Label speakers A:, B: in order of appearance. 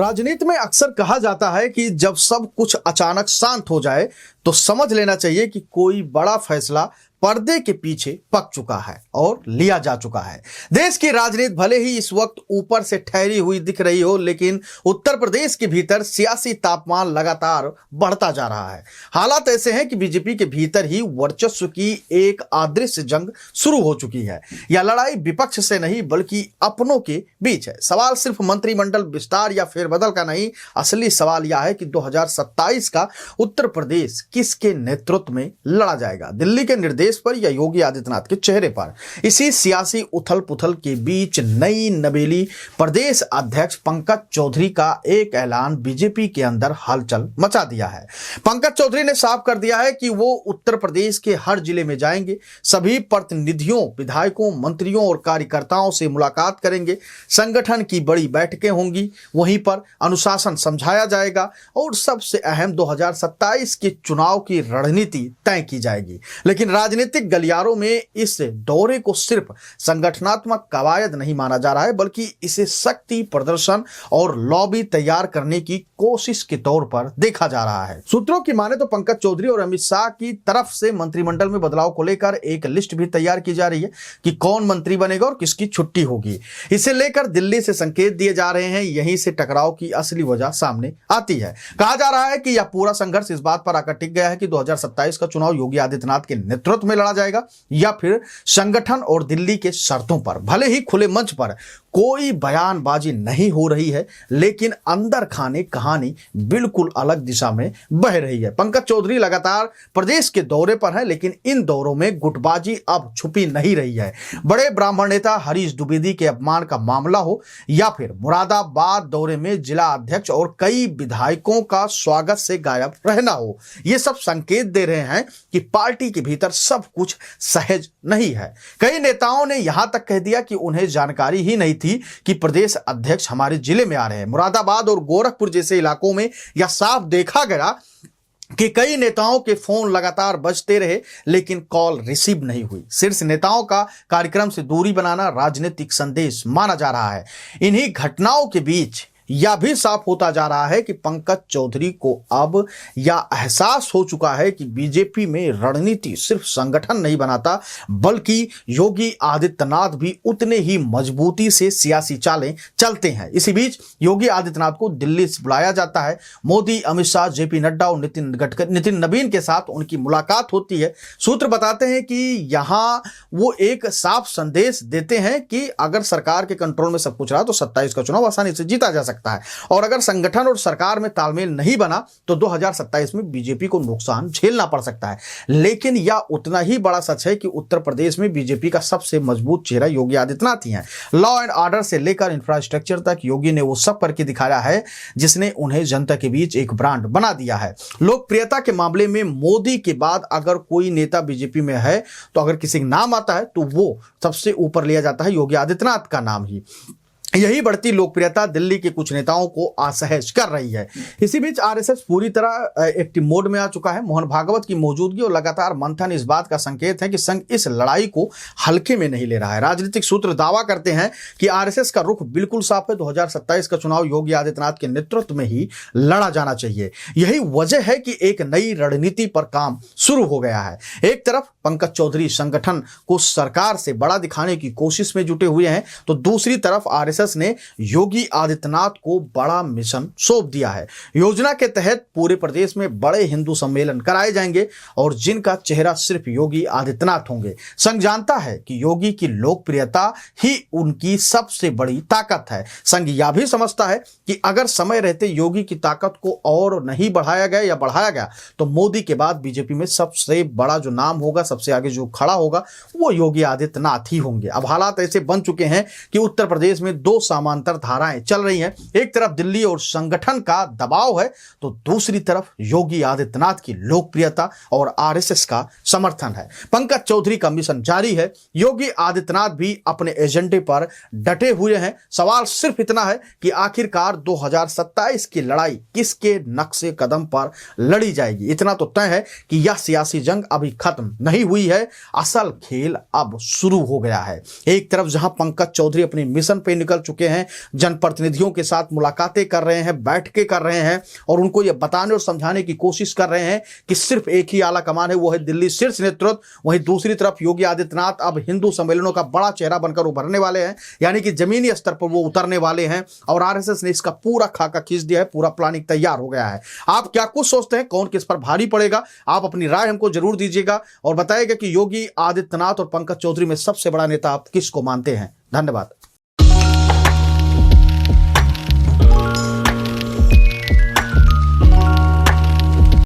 A: राजनीति में अक्सर कहा जाता है कि जब सब कुछ अचानक शांत हो जाए तो समझ लेना चाहिए कि कोई बड़ा फैसला पर्दे के पीछे पक चुका है और लिया जा चुका है। देश की राजनीति भले ही इस वक्त ऊपर से ठहरी हुई दिख रही हो, लेकिन उत्तर प्रदेश के भीतर सियासी तापमान लगातार बढ़ता जा रहा है। हालात ऐसे हैं कि बीजेपी के भीतर ही वर्चस्व की एक अदृश्य जंग शुरू हो चुकी है। यह लड़ाई विपक्ष से नहीं बल्कि अपनों के बीच है। सवाल सिर्फ मंत्रिमंडल विस्तार या फेरबदल का नहीं, असली सवाल यह है कि 2027 का उत्तर प्रदेश किसके नेतृत्व में लड़ा जाएगा, दिल्ली के निर्देश पर या योगी आदित्यनाथ के चेहरे पर। इसी सियासी उथल पुथल के बीच नई नवेली प्रदेश अध्यक्ष पंकज चौधरी का एक ऐलान बीजेपी के अंदर हलचल मचा दिया है। पंकज चौधरी ने साफ कर दिया है कि वो उत्तर प्रदेश के हर जिले में जाएंगे, सभी प्रतिनिधियों, विधायकों, मंत्रियों और कार्यकर्ताओं से मुलाकात करेंगे, संगठन की बड़ी बैठकें होंगी, वहीं पर अनुशासन समझाया जाएगा और सबसे अहम 2027 के चुनाव की रणनीति तय की जाएगी। लेकिन राजनीतिक गलियारों में इस दौरे को सिर्फ संगठनात्मक कवायद नहीं माना जा रहा है, बल्कि इसे शक्ति प्रदर्शन और लॉबी तैयार करने की कोशिश के तौर पर देखा जा रहा है। सूत्रों की माने तो पंकज चौधरी और अमित शाह की तरफ से मंत्रिमंडल में बदलाव को लेकर एक लिस्ट भी तैयार की जा रही है कि कौन मंत्री बनेगा और किसकी छुट्टी होगी। इसे लेकर दिल्ली से संकेत दिए जा रहे हैं। यहीं से टकराव की असली वजह सामने आती है। कहा जा रहा है कि यह पूरा संघर्ष इस बात पर आकर टिक गया है कि 2027 का चुनाव योगी आदित्यनाथ के नेतृत्व में लड़ा जाएगा या फिर संगठन और दिल्ली के शर्तों पर। भले ही खुले मंच पर कोई बयानबाजी नहीं हो रही है, लेकिन अंदर खाने कहानी बिल्कुल अलग दिशा में बह रही है। पंकज चौधरी लगातार प्रदेश के दौरे पर है, लेकिन इन दौरों में गुटबाजी अब छुपी नहीं रही है। बड़े ब्राह्मण नेता हरीश द्विवेदी के अपमान का मामला हो या फिर मुरादाबाद दौरे में जिला अध्यक्ष और कई विधायकों का स्वागत से गायब रहना हो, ये सब संकेत दे रहे हैं कि पार्टी के भीतर सब कुछ सहज नहीं है। कई नेताओं ने यहां तक कह दिया कि उन्हें जानकारी ही नहीं थी कि प्रदेश अध्यक्ष हमारे जिले में आ रहे हैं। मुरादाबाद और गोरखपुर जैसे इलाकों में यह साफ देखा गया कि कई नेताओं के फोन लगातार बजते रहे, लेकिन कॉल रिसीव नहीं हुई। शीर्ष नेताओं का कार्यक्रम से दूरी बनाना राजनीतिक संदेश माना जा रहा है। इन्हीं घटनाओं के बीच यह भी साफ होता जा रहा है कि पंकज चौधरी को अब यह एहसास हो चुका है कि बीजेपी में रणनीति सिर्फ संगठन नहीं बनाता, बल्कि योगी आदित्यनाथ भी उतने ही मजबूती से सियासी चालें चलते हैं। इसी बीच योगी आदित्यनाथ को दिल्ली से बुलाया जाता है। मोदी, अमित शाह, जेपी नड्डा और नितिन नवीन के साथ उनकी मुलाकात होती है। सूत्र बताते हैं कि यहां वो एक साफ संदेश देते हैं कि अगर सरकार के कंट्रोल में सब कुछ रहा तो 27 का चुनाव आसानी से जीता जा सकता है, और अगर संगठन और सरकार में तालमेल नहीं बना तो 2027 में बीजेपी को नुकसान झेलना पड़ सकता है। लेकिन यह उतना ही बड़ा सच है कि उत्तर प्रदेश में बीजेपी का सबसे मजबूत चेहरा योगी आदित्यनाथ ही है। लॉ एंड ऑर्डर से लेकर इंफ्रास्ट्रक्चर तक योगी ने वो सब करके दिखाया है जिसने उन्हें जनता के बीच एक ब्रांड बना दिया है। लोकप्रियता के मामले में मोदी के बाद अगर कोई नेता बीजेपी में है तो अगर किसी का नाम आता है तो वो सबसे ऊपर लिया जाता है योगी आदित्यनाथ का नाम ही। यही बढ़ती लोकप्रियता दिल्ली के कुछ नेताओं को असहज कर रही है। इसी बीच आरएसएस पूरी तरह एक्टिव मोड में आ चुका है। मोहन भागवत की मौजूदगी और लगातार मंथन इस बात का संकेत है कि संघ इस लड़ाई को हल्के में नहीं ले रहा है। राजनीतिक सूत्र दावा करते हैं कि आरएसएस का रुख बिल्कुल साफ है। 2027 का चुनाव योगी आदित्यनाथ के नेतृत्व में ही लड़ा जाना चाहिए। यही वजह है कि एक नई रणनीति पर काम शुरू हो गया है। एक तरफ पंकज चौधरी संगठन को सरकार से बड़ा दिखाने की कोशिश में जुटे हुए हैं, तो दूसरी तरफ आरएसएस ने योगी आदित्यनाथ को बड़ा मिशन सौंप दिया है। योजना के तहत पूरे प्रदेश में बड़े हिंदू सम्मेलन कराए जाएंगे और जिनका चेहरा सिर्फ योगी आदित्यनाथ होंगे। संघ जानता है कि योगी की लोकप्रियता ही उनकी सबसे बड़ी ताकत है। संघ यह भी समझता है कि अगर समय रहते योगी की ताकत को और नहीं बढ़ाया गया या बढ़ाया गया तो मोदी के बाद बीजेपी में सबसे बड़ा जो नाम होगा, सबसे आगे जो खड़ा होगा, वो योगी आदित्यनाथ ही होंगे। अब हालात ऐसे बन चुके हैं कि उत्तर प्रदेश में दो समांतर धाराएं चल रही हैं। एक तरफ दिल्ली और संगठन का दबाव है तो दूसरी तरफ योगी आदित्यनाथ की लोकप्रियता और आरएसएस का समर्थन है। पंकज चौधरी का मिशन जारी है। योगी आदित्यनाथ भी अपने एजेंडे पर डटे हुए हैं। सवाल सिर्फ इतना है कि आखिरकार 2027 की लड़ाई किसके नक्शे कदम पर लड़ी जाएगी। इतना तो तय है कि यह सियासी जंग अभी खत्म नहीं हुई है, असल खेल अब शुरू हो गया है। एक तरफ जहां पंकज चौधरी अपने मिशन पे निकल चुके हैं, जनप्रतिनिधियों के साथ मुलाकातें कर रहे हैं, बैठकें कर रहे हैं और उनको यह बताने और समझाने की कोशिश कर रहे हैं कि सिर्फ एक ही आला कमान है, वो है दिल्ली शीर्ष नेतृत्व। वहीं दूसरी तरफ योगी आदित्यनाथ अब हिंदू सम्मेलनों का बड़ा चेहरा बनकर उभरने वाले हैं, यानी कि जमीनी स्तर पर वो उतरने वाले हैं और आरएसएस ने इसका पूरा खाका खींच दिया है, पूरा प्लानिंग तैयार हो गया है। आप क्या कुछ सोचते हैं, कौन किस पर भारी पड़ेगा? आप अपनी राय हमको जरूर दीजिएगा और बताइएगा कि योगी आदित्यनाथ और पंकज चौधरी में सबसे बड़ा नेता आप किसको मानते हैं। धन्यवाद।